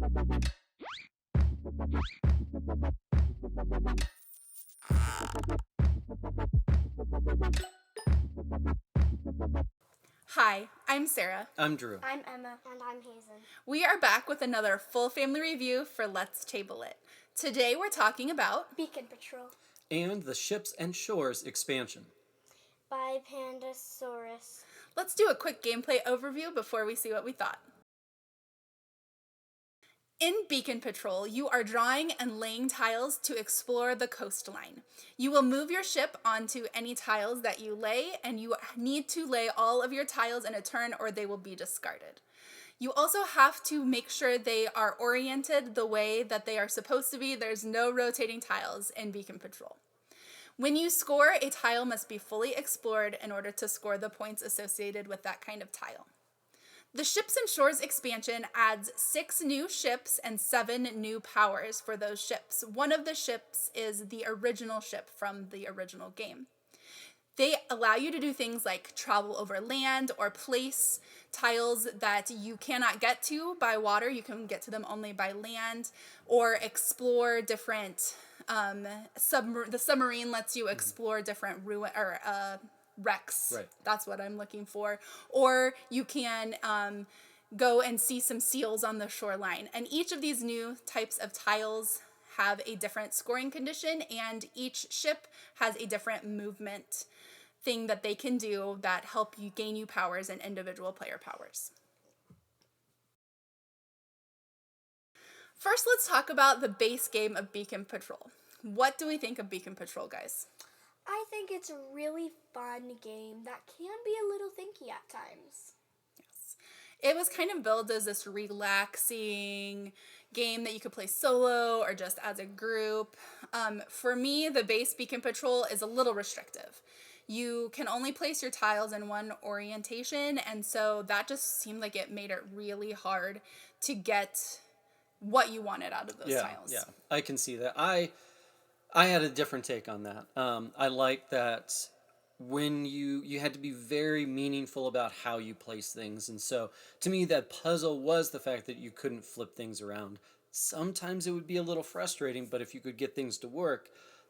Hi, I'm Sarah. I'm Drew. I'm Emma. And I'm Hazen. We are back with another full family review for Let's Table It. Today we're talking about Beacon Patrol And the Ships and Shores expansion. by Pandasaurus. Let's do a quick gameplay overview before we see what we thought. In Beacon Patrol, you are drawing and laying tiles to explore the coastline. You will move your ship onto any tiles that you lay, and you need to lay all of your tiles in a turn or they will be discarded. You also have to make sure they are oriented the way that they are supposed to be. There's no rotating tiles in Beacon Patrol. When you score, a tile must be fully explored in order to score the points associated with that kind of tile. The Ships and Shores expansion adds 6 new ships and 7 new powers for those ships. One of the ships is the original ship from the original game. They allow you to do things like travel over land or place tiles that you cannot get to by water. You can get to them only by land, or explore different. The submarine lets you explore different wrecks. Right. That's what I'm looking for. Or you can go and see some seals on the shoreline. And each of these new types of tiles have a different scoring condition, and each ship has a different movement thing that they can do that help you gain you powers and individual player powers. First, let's talk about the base game of Beacon Patrol. What do we think of Beacon Patrol, guys? I think it's a really fun game that can be a little thinky at times. Yes. It was kind of billed as this relaxing game that you could play solo or just as a group. For me, the base Beacon Patrol is a little restrictive. You can only place your tiles in one orientation, and so that just seemed like it made it really hard to get what you wanted out of those tiles. Yeah, I can see that. I had a different take on that. I like that when you had to be very meaningful about how you place things, and so to me that puzzle was the fact that you couldn't flip things around. Sometimes it would be a little frustrating, but if you could get things to work,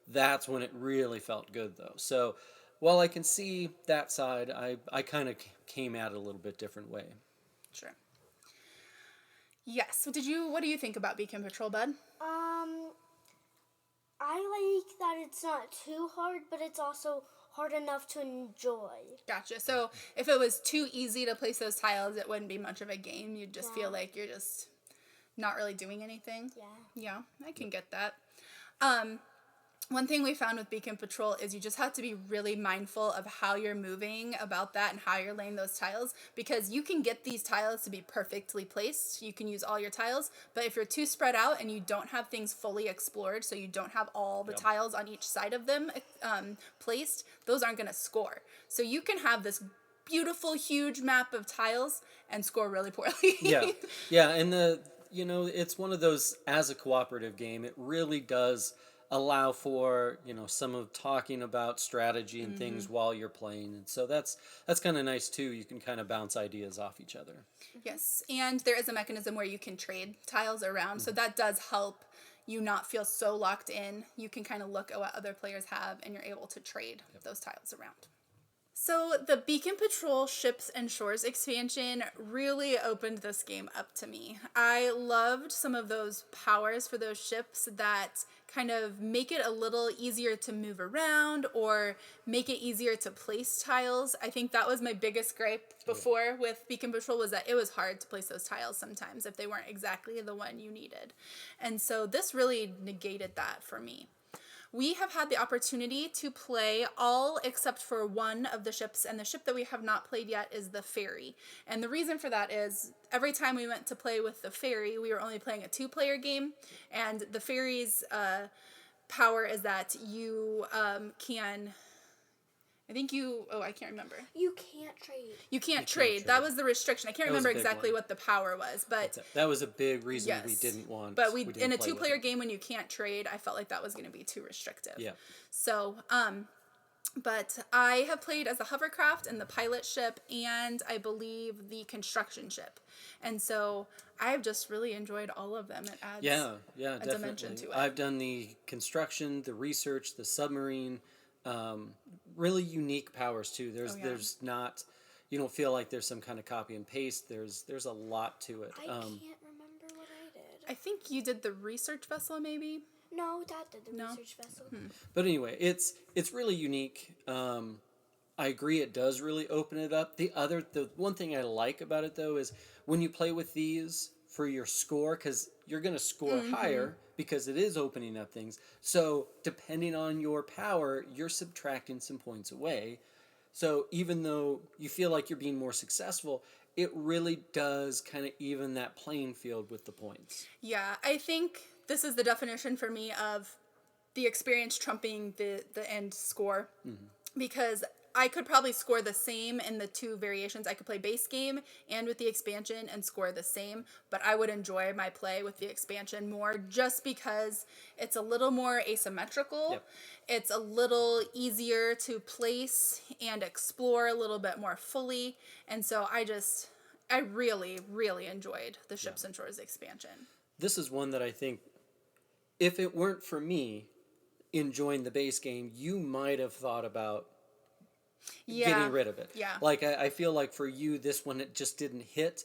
that's when it really felt good, though. So while I can see that side, I kind of came at it a little bit different way. Sure. Yes. What do you think about Beacon Patrol, bud? I like that it's not too hard, but it's also hard enough to enjoy. Gotcha. So if it was too easy to place those tiles, it wouldn't be much of a game. You'd just feel like you're just not really doing anything. Yeah, I can get that. One thing we found with Beacon Patrol is you just have to be really mindful of how you're moving about that and how you're laying those tiles, because you can get these tiles to be perfectly placed. You can use all your tiles, but if you're too spread out and you don't have things fully explored, so you don't have all the tiles on each side of them placed, those aren't going to score. So you can have this beautiful, huge map of tiles and score really poorly. Yeah, and it's one of those, as a cooperative game, it really does allow for some of talking about strategy and things while you're playing, and so that's kind of nice too. You can kind of bounce ideas off each other. Yes, and there is a mechanism where you can trade tiles around, so that does help you not feel so locked in. You can kind of look at what other players have, and you're able to trade those tiles around. So the Beacon Patrol Ships and Shores expansion really opened this game up to me. I loved some of those powers for those ships that kind of make it a little easier to move around or make it easier to place tiles. I think that was my biggest gripe before with Beacon Patrol, was that it was hard to place those tiles sometimes if they weren't exactly the one you needed. And so this really negated that for me. We have had the opportunity to play all except for one of the ships, and the ship that we have not played yet is the ferry. And the reason for that is every time we went to play with the ferry, we were only playing a 2-player game, and the ferry's power is that you can... I can't remember. You can't trade. You can't trade. That was the restriction. I can't remember exactly what the power was, but that was a big reason we didn't want. But in a 2-player game, when you can't trade, I felt like that was going to be too restrictive. Yeah. So, But I have played as the hovercraft and the pilot ship, and I believe the construction ship. And so I've just really enjoyed all of them. It adds a dimension definitely. to it. I've done the construction, the research, the submarine, really unique powers too. There's not, you don't feel like there's some kind of copy and paste. There's a lot to it. I can't remember what I did. I think you did the research vessel, maybe? No, Dad did the research vessel. But anyway, it's really unique. I agree, it does really open it up. The one thing I like about it though is when you play with these for your score, because you're going to score higher because it is opening up things. So depending on your power, you're subtracting some points away. So even though you feel like you're being more successful, it really does kind of even that playing field with the points. Yeah, I think this is the definition for me of the experience trumping the end score. Because I could probably score the same in the two variations. I could play base game and with the expansion and score the same, but I would enjoy my play with the expansion more just because it's a little more asymmetrical. Yep. It's a little easier to place and explore a little bit more fully. And so I really, really enjoyed the Ships and Shores expansion. This is one that I think, if it weren't for me enjoying the base game, you might have thought about getting rid of it. Yeah. Like, I feel like for you, this one, it just didn't hit.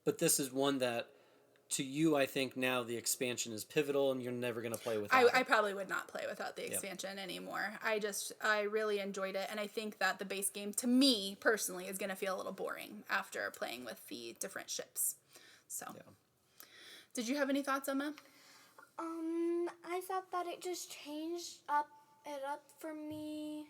But this is one that, to you, I think now the expansion is pivotal and you're never going to play without it. I probably would not play without the expansion anymore. I really enjoyed it. And I think that the base game, to me, personally, is going to feel a little boring after playing with the different ships. So, Did you have any thoughts, Emma? I thought that it just changed it up for me,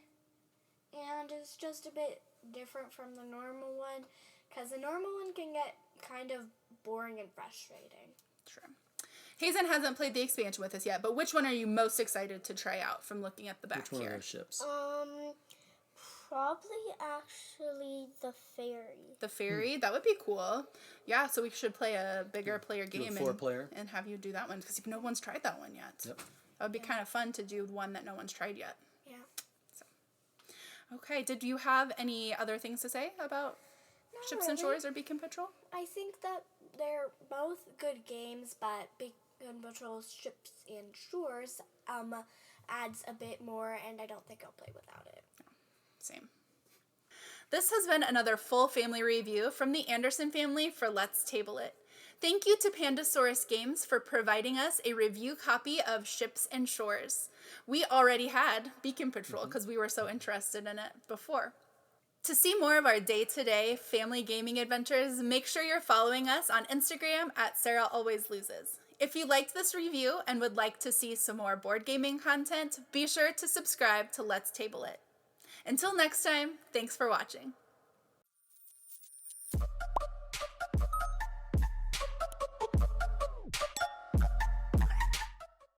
and it's just a bit different from the normal one, because the normal one can get kind of boring and frustrating. True. Hazen hasn't played the expansion with us yet, but which one are you most excited to try out from looking at the back Which one here? of those ships? Probably actually the ferry. The ferry? That would be cool. Yeah, so we should play a bigger player game. Do a 4-player. And have you do that one, because no one's tried that one yet. Yep. That would be kind of fun to do one that no one's tried yet. Yeah. So, okay, did you have any other things to say about Ships and really. Shores or Beacon Patrol? I think that they're both good games, but Beacon Patrol's Ships and Shores adds a bit more, and I don't think I'll play without it. Same. This has been another full family review from the Anderson family for Let's Table It. Thank you to Pandasaurus Games for providing us a review copy of Ships and Shores. We already had Beacon Patrol because we were so interested in it before. To see more of our day-to-day family gaming adventures, make sure you're following us on Instagram at Sarah Always Loses. If you liked this review and would like to see some more board gaming content, be sure to subscribe to Let's Table It. Until next time, thanks for watching.